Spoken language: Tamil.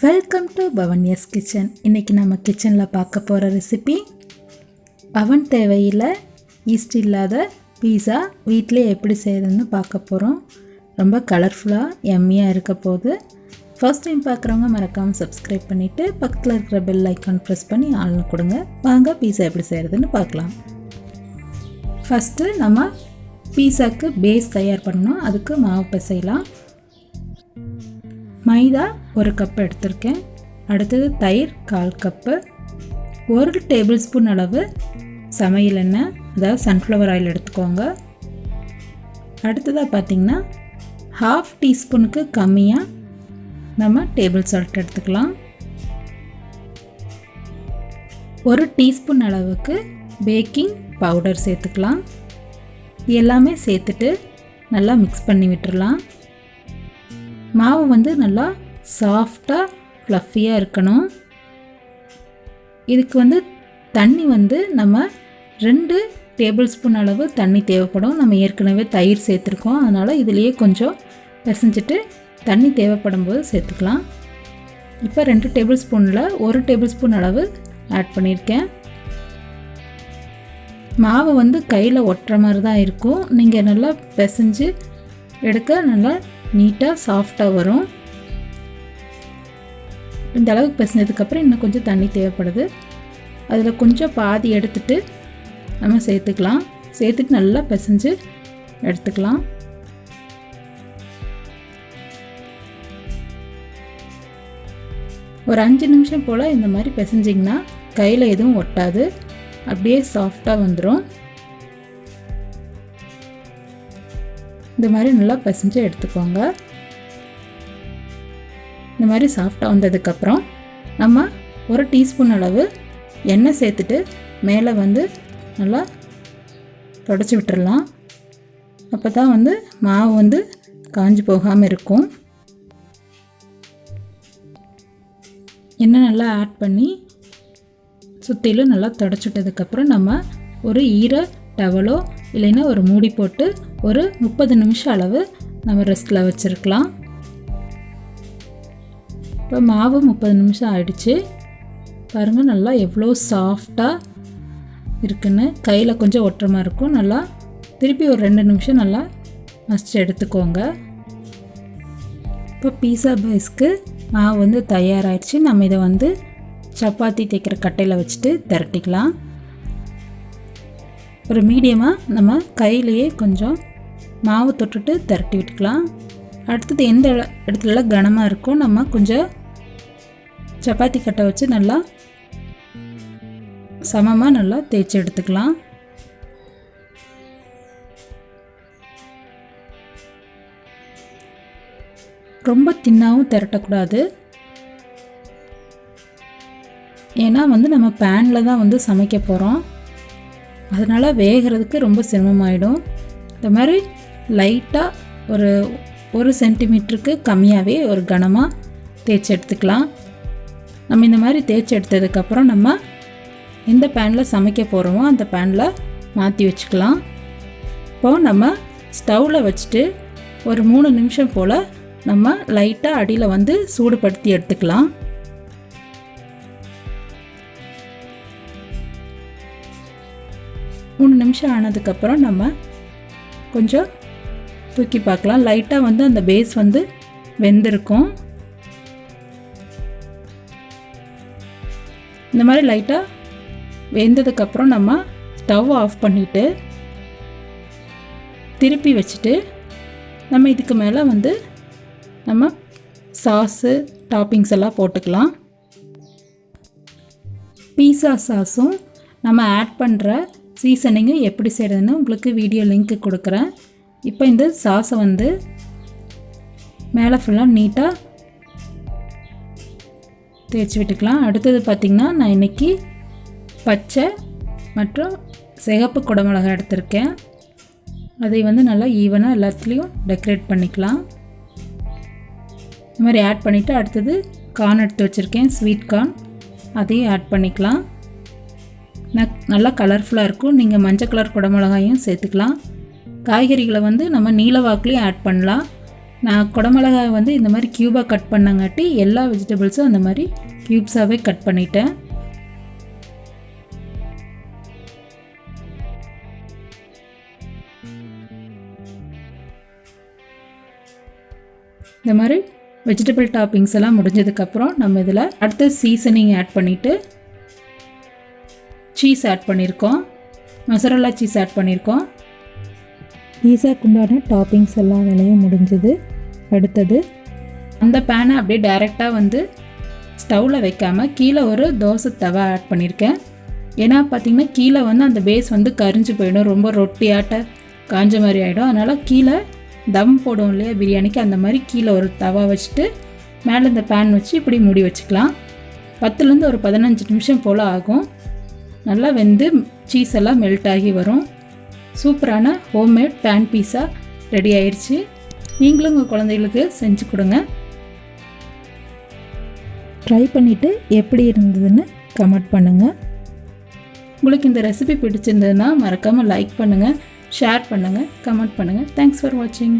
Welcome to பவன்யாஸ் kitchen. இன்றைக்கி நம்ம கிச்சனில் பார்க்க போகிற ரெசிபி அவன் தேவையில்லை ஈஸ்ட் இல்லாத பீஸா வீட்டிலே எப்படி செய்யுதுன்னு பார்க்க போகிறோம். ரொம்ப கலர்ஃபுல்லாக எம்மியாக இருக்க போது. ஃபர்ஸ்ட் டைம் பார்க்குறவங்க மறக்காமல் சப்ஸ்கிரைப் பண்ணிவிட்டு பக்கத்தில் இருக்கிற பெல் ஐக்கான் ப்ரெஸ் பண்ணி ஆள்னு கொடுங்க. வாங்க பீஸா எப்படி செய்கிறதுன்னு பார்க்கலாம். ஃபஸ்ட்டு நம்ம பீஸாக்கு பேஸ் தயார் பண்ணணும். அதுக்கு மாவு பிசையலாம். மைதா 1 கப் எடுத்திருக்கேன். அடுத்தது தயிர் 1/4 கப்பு, 1 டேபிள் ஸ்பூன் அளவு சமையல் எண்ணெய், அதாவது சன்ஃப்ளவர் ஆயில் எடுத்துக்கோங்க. அடுத்ததாக பார்த்திங்கன்னா 1/2 டீஸ்பூனுக்கு கம்மியாக நம்ம டேபிள் சால்ட் எடுத்துக்கலாம். 1 டீஸ்பூன் அளவுக்கு பேக்கிங் பவுடர் சேர்த்துக்கலாம். எல்லாமே சேர்த்துட்டு நல்லா மிக்ஸ் பண்ணி விட்டுறலாம். மாவு நல்லா சாஃப்டாக ஃப்ளஃபியாக இருக்கணும். இதுக்கு தண்ணி நம்ம 2 டேபிள் ஸ்பூன் அளவு தண்ணி தேவைப்படும். நம்ம ஏற்கனவே தயிர் சேர்த்துருக்கோம், அதனால் இதிலேயே கொஞ்சம் பிசைஞ்சிட்டு தண்ணி தேவைப்படும் போது சேர்த்துக்கலாம். இப்போ 2 டேபிள் ஸ்பூனில் 1 டேபிள் ஸ்பூன் அளவு ஆட் பண்ணியிருக்கேன். மாவு கையில் ஒட்டுற மாதிரி தான் இருக்கும். நீங்கள் நல்லா பிசைஞ்சு எடுக்க நல்லா நீட்டாக சாஃப்டாக வரும். இந்த அளவுக்கு பிசைஞ்சதுக்கப்புறம் இன்னும் கொஞ்சம் தண்ணி தேவைப்படுது. அதில் கொஞ்சம் பாதி எடுத்துட்டு நம்ம சேர்த்துக்கலாம். சேர்த்துட்டு நல்லா பிசைஞ்சு எடுத்துக்கலாம். ஒரு 5 நிமிஷம் போல் இந்த மாதிரி பிசைஞ்சிங்கன்னா கையில் எதுவும் ஒட்டாது, அப்படியே சாஃப்டாக வந்துடும். இந்த மாதிரி நல்லா பிசைஞ்சு எடுத்துக்கோங்க. இந்த மாதிரி சாஃப்டாக வந்ததுக்கப்புறம் நம்ம 1 டீஸ்பூன் அளவு எண்ணெய் சேர்த்துட்டு மேலே நல்லா தொடச்சி விட்டுடலாம். அப்போ தான் மாவு காஞ்சி போகாமல் இருக்கும். எண்ணெய் நல்லா ஆட் பண்ணி சுற்றிலும் நல்லா தொடச்சி விட்டதுக்கப்புறம் நம்ம ஒரு ஈர டவலோ இல்லைன்னா ஒரு மூடி போட்டு ஒரு 30 நிமிஷம் அளவு நம்ம ரெஸ்ட்டில் வச்சுருக்கலாம். இப்போ மாவு 30 நிமிஷம் ஆயிடுச்சு. பாருங்கள் நல்லா எவ்வளோ சாஃப்டாக இருக்குன்னு. கையில் கொஞ்சம் ஒட்டுற மாதிரி இருக்கும். நல்லா திருப்பி ஒரு 2 நிமிஷம் நல்லா மசிச்சு எடுத்துக்கோங்க. இப்போ பீஸா பேஸ்க்கு மாவு தயாராகிடுச்சு. நம்ம இதை சப்பாத்தி தேய்க்கிற கட்டையில் வச்சுட்டு திரட்டிக்கலாம். ஒரு மீடியமாக நம்ம கையிலையே கொஞ்சம் மாவு தொட்டுட்டு திரட்டி விட்டுக்கலாம். அடுத்தது எந்த இடத்துலலாம் கனமாக இருக்கோ நம்ம கொஞ்சம் சப்பாத்தி கட்டை வச்சு நல்லா சமமாக நல்லா தேய்ச்சி எடுத்துக்கலாம். ரொம்ப தின்னாகவும் திரட்டக்கூடாது. ஏன்னா நம்ம பேனில் தான் சமைக்க போகிறோம். அதனால் வேகிறதுக்கு ரொம்ப சிரமமாயிடும். இந்த மாதிரி லைட்டாக ஒரு சென்டிமீட்டருக்கு கம்மியாகவே ஒரு கனமாக தேய்ச்சி எடுத்துக்கலாம். நம்ம இந்த மாதிரி தேய்ச்சி எடுத்ததுக்கப்புறம் நம்ம எந்த பேனில் சமைக்க போகிறோமோ அந்த பேனில் மாற்றி வச்சுக்கலாம். இப்போது நம்ம ஸ்டவ்வில் வச்சுட்டு ஒரு 3 நிமிஷம் போல் நம்ம லைட்டாக அடியில் சூடுபடுத்தி எடுத்துக்கலாம். மூணு நிமிஷம் ஆனதுக்கப்புறம் நம்ம கொஞ்சம் தூக்கி பார்க்கலாம். லைட்டாக அந்த பேஸ் வெந்திருக்கும். இந்த மாதிரி லைட்டாக வெந்ததுக்கப்புறம் நம்ம ஸ்டவ் ஆஃப் பண்ணிவிட்டு திருப்பி வச்சுட்டு நம்ம இதுக்கு மேலே நம்ம சாஸு டாப்பிங்ஸ் எல்லாம் போட்டுக்கலாம். பீஸா சாஸும் நம்ம ஆட் பண்ணுற சீசனிங்கு எப்படி செய்கிறதுன்னு உங்களுக்கு வீடியோ லிங்க்கு கொடுக்குறேன். இப்போ இந்த சாஸை மேலே ஃபுல்லாக நீட்டாக தேய்ச்சி விட்டுக்கலாம். அடுத்தது பார்த்திங்கன்னா நான் இன்றைக்கி பச்சை மற்றும் சிகப்பு குடமிளகாய் எடுத்திருக்கேன். அதை நல்லா ஈவனாக எல்லாத்துலேயும் டெக்கரேட் பண்ணிக்கலாம். இந்த மாதிரி ஆட் பண்ணிவிட்டு அடுத்தது கார்ன் எடுத்து வச்சுருக்கேன், ஸ்வீட் கார்ன், அதையும் ஆட் பண்ணிக்கலாம். நல்லா கலர்ஃபுல்லாக இருக்கும். நீங்கள் மஞ்சள் கலர் குடமிளகாயும் சேர்த்துக்கலாம். காய்கறிகளை நம்ம நீல வாக்குலேயும் ஆட் பண்ணலாம். நான் குடமிளகாய் வந்து இந்த மாதிரி க்யூபாக கட் பண்ணங்காட்டி எல்லா வெஜிடபிள்ஸும் அந்த மாதிரி க்யூப்ஸாகவே கட் பண்ணிட்டேன். இந்த மாதிரி வெஜிடபிள் டாப்பிங்ஸ் எல்லாம் முடிஞ்சதுக்கப்புறம் நம்ம இதில் அடுத்து சீசனிங் ஆட் பண்ணிவிட்டு சீஸ் ஆட் பண்ணியிருக்கோம், மொசரல்லா சீஸ் ஆட் பண்ணியிருக்கோம். பீஸாக்கு உண்டான டாப்பிங்ஸ் எல்லா வேலையும் முடிஞ்சது. அடுத்தது அந்த பேனை அப்படியே டைரெக்டாக வந்து ஸ்டவ்வில் வைக்காமல் கீழே ஒரு தோசை தவா ஆட் பண்ணியிருக்கேன். ஏன்னா பார்த்திங்கன்னா கீழே வந்து அந்த பேஸ் வந்து கரிஞ்சு போயிடும், ரொம்ப ரொட்டியாட்ட காஞ்ச மாதிரி ஆகிடும். அதனால் கீழே தம் போடும் இல்லையா பிரியாணிக்கு, அந்த மாதிரி கீழே ஒரு தவா வச்சுட்டு மேலே இந்த பேன் வச்சு இப்படி மூடி வச்சுக்கலாம். 10லேருந்து ஒரு 15 நிமிஷம் போல் ஆகும். நல்லா வெந்து சீஸ் எல்லாம் மெல்ட் ஆகி வரும். சூப்பரான ஹோம்மேட் பேன் பீஸா ரெடி ஆயிடுச்சு. நீங்களும் உங்கள் குழந்தைகளுக்கு செஞ்சு கொடுங்க. ட்ரை பண்ணிவிட்டு எப்படி இருந்ததுன்னு கமெண்ட் பண்ணுங்கள். உங்களுக்கு இந்த ரெசிபி பிடிச்சிருந்ததுன்னா மறக்காமல் லைக் பண்ணுங்கள், ஷேர் பண்ணுங்கள், கமெண்ட் பண்ணுங்கள். தேங்க்ஸ் ஃபார் வாட்சிங்.